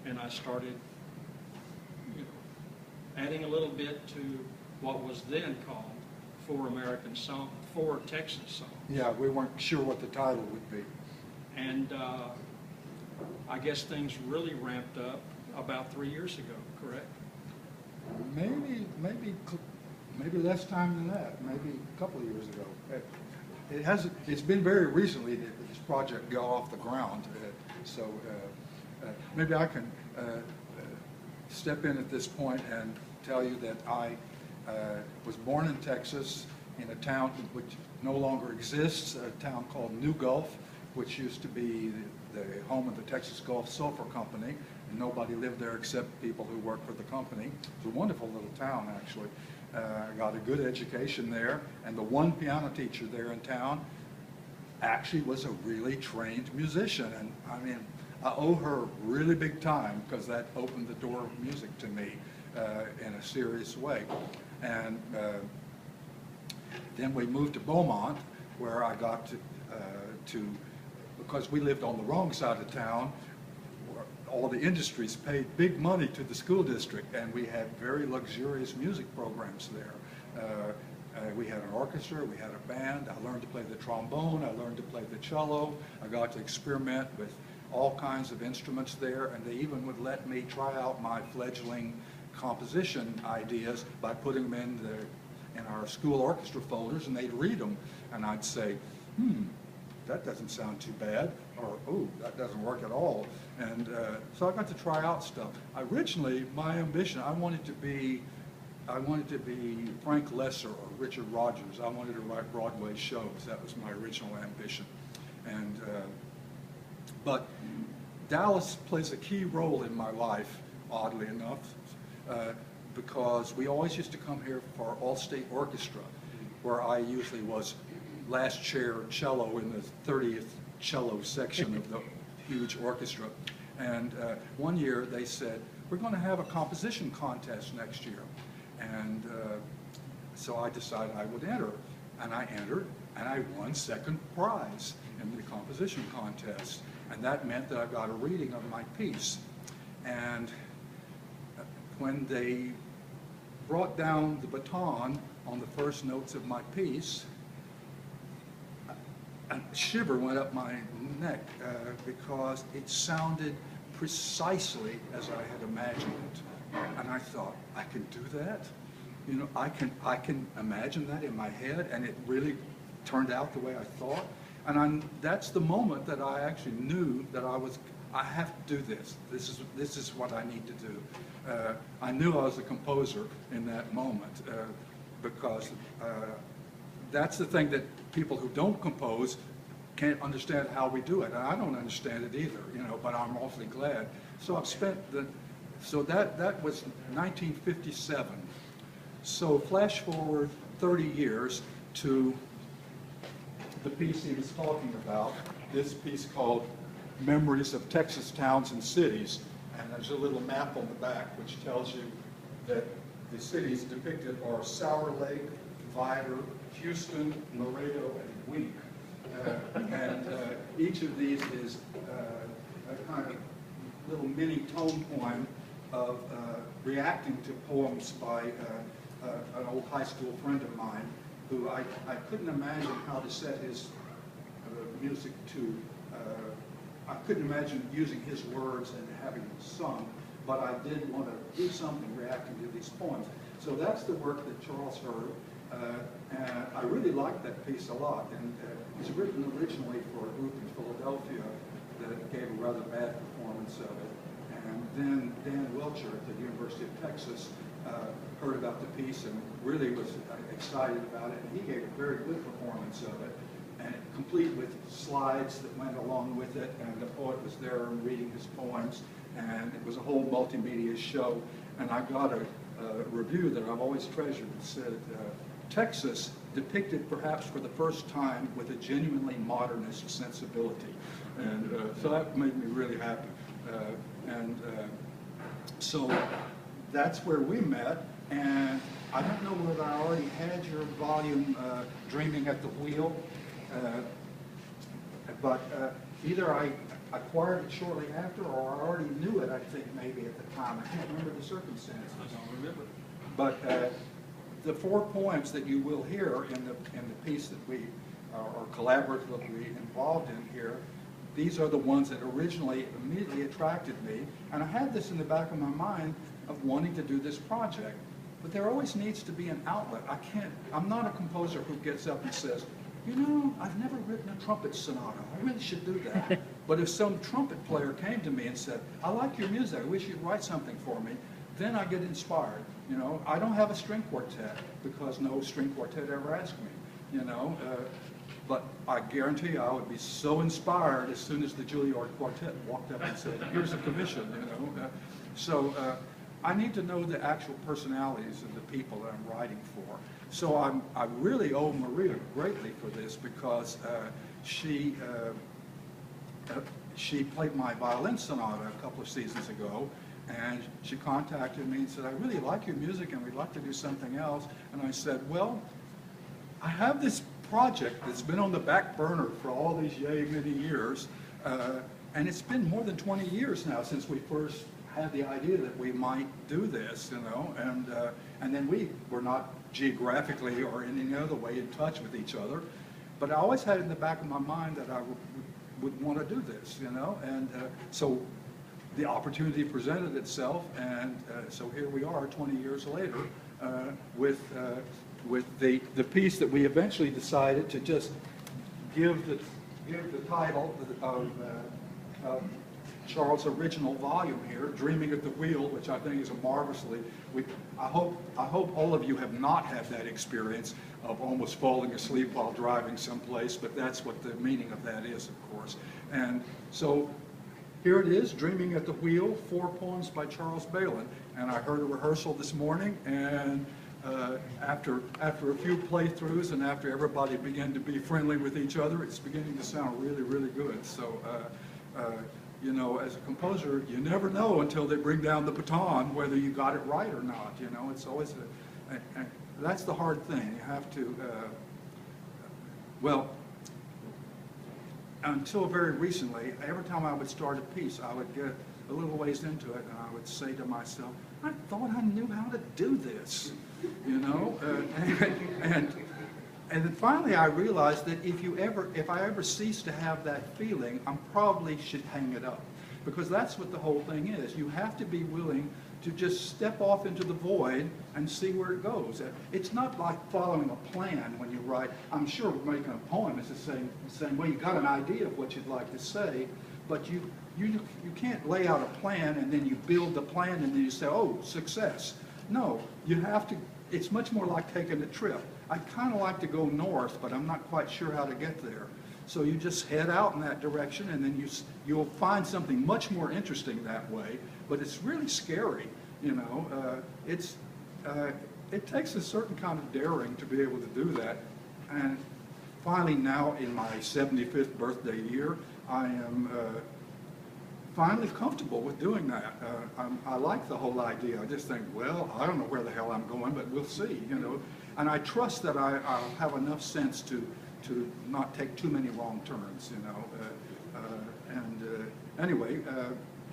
and I started, you know, adding a little bit to what was then called four Texas songs. Yeah, we weren't sure what the title would be. And I guess things really ramped up about 3 years ago, correct? Maybe less time than that. Maybe a couple of years ago. It's been very recently that this project got off the ground. So maybe I can step in at this point and tell you that I was born in Texas in a town which no longer exists, a town called New Gulf, which used to be the home of the Texas Gulf Sulphur Company, and nobody lived there except people who worked for the company. It's a wonderful little town, actually. I got a good education there, and the one piano teacher there in town actually was a really trained musician, and I mean, I owe her really big time because that opened the door of music to me in a serious way. And then we moved to Beaumont, where I got to, because we lived on the wrong side of town, where all the industries paid big money to the school district, and we had very luxurious music programs there. We had an orchestra, we had a band. I learned to play the trombone, I learned to play the cello. I got to experiment with all kinds of instruments there, and they even would let me try out my fledgling composition ideas by putting them in our school orchestra folders, and they'd read them, and I'd say, that doesn't sound too bad, or oh, that doesn't work at all. And so I got to try out stuff. Originally, my ambition, I wanted to be Frank Lesser or Richard Rodgers. I wanted to write Broadway shows. That was my original ambition. And but Dallas plays a key role in my life, oddly enough, because we always used to come here for all-state orchestra, where I usually was last chair cello in the 30th cello section of the huge orchestra. And one year they said, we're going to have a composition contest next year. And so I decided I would enter. And I entered, and I won second prize in the composition contest. And that meant that I got a reading of my piece. And when they brought down the baton on the first notes of my piece, a shiver went up my neck because it sounded precisely as I had imagined it. And I thought, I can do that? You know, I can imagine that in my head, and it really turned out the way I thought. And that's the moment that I actually knew that I have to do this. This is what I need to do. I knew I was a composer in that moment because that's the thing that people who don't compose can't understand how we do it. And I don't understand it either, you know, but I'm awfully glad. So I've spent so that was 1957. So flash forward 30 years to the piece he was talking about, this piece called Memories of Texas Towns and Cities. And there's a little map on the back which tells you that the cities depicted are Sour Lake, Vidor, Houston, Laredo, and Wink. And each of these is a kind of little mini tone poem of reacting to poems by an old high school friend of mine who I couldn't imagine how to set his music to. I couldn't imagine using his words and having them sung, but I did want to do something reacting to these poems. So that's the work that Charles heard, and I really liked that piece a lot. And it was written originally for a group in Philadelphia that gave a rather bad performance of it. And then Dan Welcher at the University of Texas heard about the piece and really was excited about it, and he gave a very good performance of it, and complete with slides that went along with it, and the poet was there reading his poems, and it was a whole multimedia show. And I got a review that I've always treasured. It said, Texas depicted perhaps for the first time with a genuinely modernist sensibility. And so that made me really happy. So that's where we met, and I don't know whether I already had your volume, Dreaming at the Wheel, but either acquired it shortly after, or I already knew it, I think, maybe at the time. I can't remember the circumstances. I don't remember. But the 4 poems that you will hear in the piece that we are collaboratively involved in here, these are the ones that originally immediately attracted me. And I had this in the back of my mind of wanting to do this project. But there always needs to be an outlet. I'm not a composer who gets up and says, you know, I've never written a trumpet sonata. I really should do that. But if some trumpet player came to me and said, I like your music, I wish you'd write something for me, then I get inspired. You know, I don't have a string quartet because no string quartet ever asked me, you know. But I guarantee you I would be so inspired as soon as the Juilliard Quartet walked up and said, here's a commission, you know. So I need to know the actual personalities of the people that I'm writing for. So I really owe Maria greatly for this because she played my violin sonata a couple of seasons ago, and she contacted me and said, I really like your music and we'd like to do something else. And I said, well, I have this project that's been on the back burner for all these many years, and it's been more than 20 years now since we first had the idea that we might do this, you know, and then we were not geographically or in any other way in touch with each other, but I always had it in the back of my mind that I would want to do this, you know, and so the opportunity presented itself, and so here we are 20 years later with the piece that we eventually decided to just give the title of Charles' original volume here, Dreaming at the Wheel, which I think is a marvelously, I hope all of you have not had that experience of almost falling asleep while driving someplace, but that's what the meaning of that is, of course. And so here it is, Dreaming at the Wheel, 4 poems by Charles Behlen. And I heard a rehearsal this morning, and after a few playthroughs and after everybody began to be friendly with each other, it's beginning to sound really, really good. So, you know, as a composer, you never know until they bring down the baton whether you got it right or not. You know, it's always that's the hard thing. You have to, well, until very recently, every time I would start a piece, I would get a little ways into it, and I would say to myself, I thought I knew how to do this, you know? And then finally I realized that if I ever cease to have that feeling, I probably should hang it up. Because that's what the whole thing is. You have to be willing to just step off into the void and see where it goes. It's not like following a plan when you write. I'm sure making a poem is the same way. You got an idea of what you'd like to say, but you can't lay out a plan and then you build the plan and then you say, oh, success. No, you have to, it's much more like taking a trip. I kind of like to go north, but I'm not quite sure how to get there. So you just head out in that direction, and then you'll find something much more interesting that way. But it's really scary, you know. It takes a certain kind of daring to be able to do that. And finally, now in my 75th birthday year, I am finally comfortable with doing that. I like the whole idea. I just think, well, I don't know where the hell I'm going, but we'll see, you know. And I trust that I'll have enough sense to not take too many wrong turns, you know. Anyway,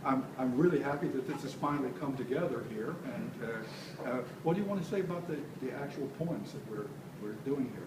I'm really happy that this has finally come together here. And what do you want to say about the actual poems that we're doing here?